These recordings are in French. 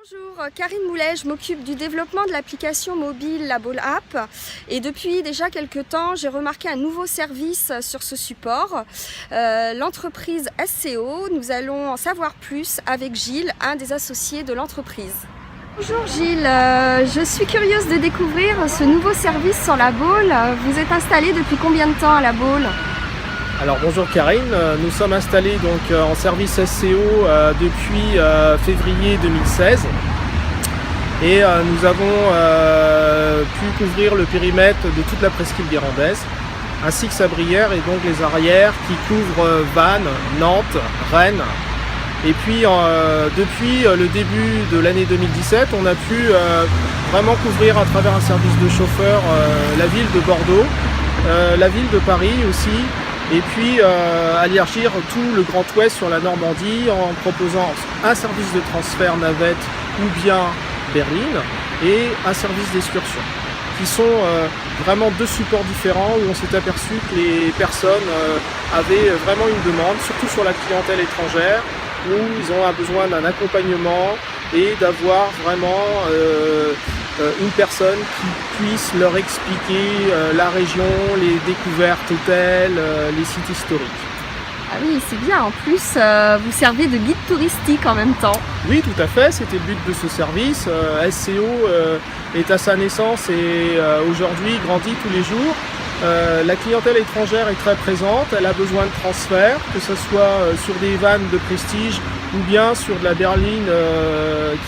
Bonjour, Karine Moulet, je m'occupe du développement de l'application mobile La Baule App et depuis déjà quelques temps j'ai remarqué un nouveau service sur ce support, l'entreprise SCO. Nous allons en savoir plus avec Gilles, un des associés de l'entreprise. Bonjour Gilles, je suis curieuse de découvrir ce nouveau service sur La Baule. Vous êtes installé depuis combien de temps à La Baule ? Alors bonjour Karine, nous sommes installés donc en service SCO depuis février 2016 et nous avons pu couvrir le périmètre de toute la presqu'île guérandaise ainsi que sa Brière et donc les arrières qui couvrent Vannes, Nantes, Rennes. Et puis depuis le début de l'année 2017, on a pu vraiment couvrir à travers un service de chauffeur la ville de Bordeaux, la ville de Paris aussi. Et puis élargir tout le Grand Ouest sur la Normandie en proposant un service de transfert navette ou bien berline et un service d'excursion qui sont vraiment deux supports différents où on s'est aperçu que les personnes avaient vraiment une demande, surtout sur la clientèle étrangère où ils ont besoin d'un accompagnement et d'avoir vraiment une personne qui puisse leur expliquer la région, les découvertes hôtels, les sites historiques. Ah oui, c'est bien, en plus vous servez de guide touristique en même temps. Oui, tout à fait, c'était le but de ce service. SCO est à sa naissance et aujourd'hui grandit tous les jours. La clientèle étrangère est très présente, elle a besoin de transfert, que ce soit sur des vannes de prestige ou bien sur de la berline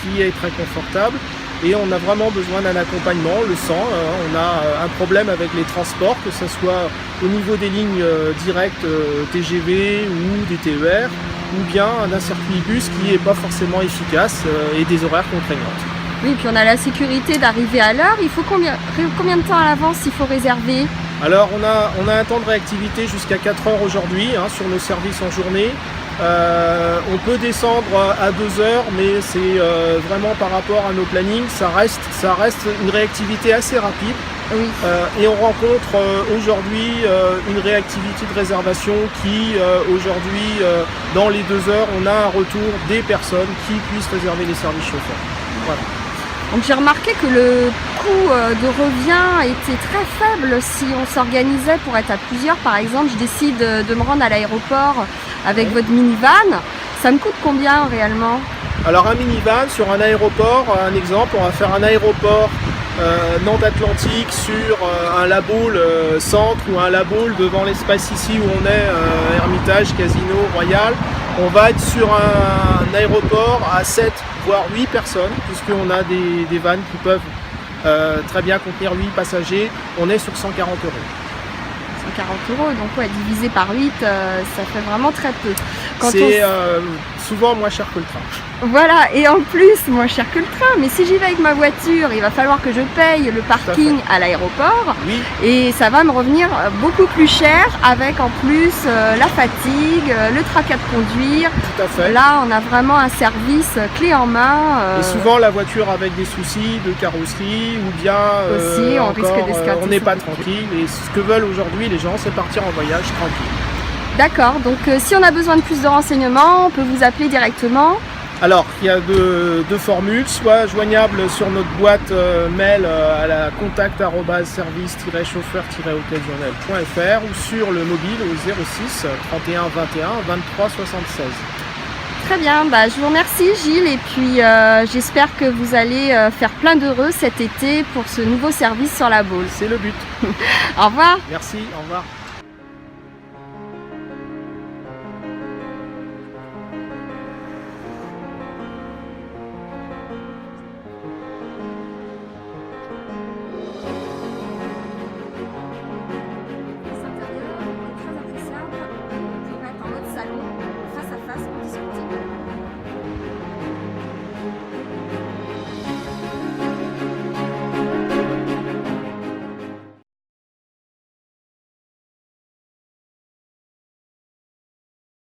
qui est très confortable. Et on a vraiment besoin d'un accompagnement, on le sent, on a un problème avec les transports, que ce soit au niveau des lignes directes TGV ou des TER, ou bien d'un circuit bus qui n'est pas forcément efficace et des horaires contraignantes. Oui, puis on a la sécurité d'arriver à l'heure. Il faut combien de temps à l'avance il faut réserver ? Alors on a un temps de réactivité jusqu'à 4 heures aujourd'hui sur nos services en journée. On peut descendre à 2 heures, mais c'est vraiment par rapport à nos plannings, ça reste une réactivité assez rapide. Oui. Et on rencontre aujourd'hui une réactivité de réservation qui aujourd'hui, dans les 2 heures, on a un retour des personnes qui puissent réserver les services chauffeurs. Voilà. Donc j'ai remarqué que le coût de revient était très faible si on s'organisait pour être à plusieurs. Par exemple, je décide de me rendre à l'aéroport avec votre minivan. Ça me coûte combien réellement ? Alors un minivan sur un aéroport, un exemple, on va faire un aéroport Nantes Atlantique sur un La Baule centre ou un La Baule devant l'espace ici où on est, Hermitage, Casino, Royal. On va être sur un aéroport à 7 voire 8 personnes puisqu'on a des vannes qui peuvent très bien contenir 8 passagers. On est sur 140 €. 140 €, donc ouais, divisé par 8, ça fait vraiment très peu. C'est souvent moins cher que le train. Voilà, et en plus moins cher que le train, mais si j'y vais avec ma voiture, il va falloir que je paye le parking à l'aéroport, oui. Et ça va me revenir beaucoup plus cher avec en plus la fatigue, le tracas de conduire. Tout à fait. Là, on a vraiment un service clé en main. Et souvent la voiture avec des soucis de carrosserie ou bien aussi, on risque d'escaler. On n'est pas tranquille et ce que veulent aujourd'hui les gens, c'est partir en voyage tranquille. D'accord, donc si on a besoin de plus de renseignements, on peut vous appeler directement. Alors, il y a deux formules, soit joignable sur notre boîte mail à la contact@service-chauffeur-occasionnel.fr ou sur le mobile au 06 31 21 23 76. Très bien, je vous remercie Gilles et puis j'espère que vous allez faire plein d'heureux cet été pour ce nouveau service sur La Baule. C'est le but. Au revoir. Merci, au revoir.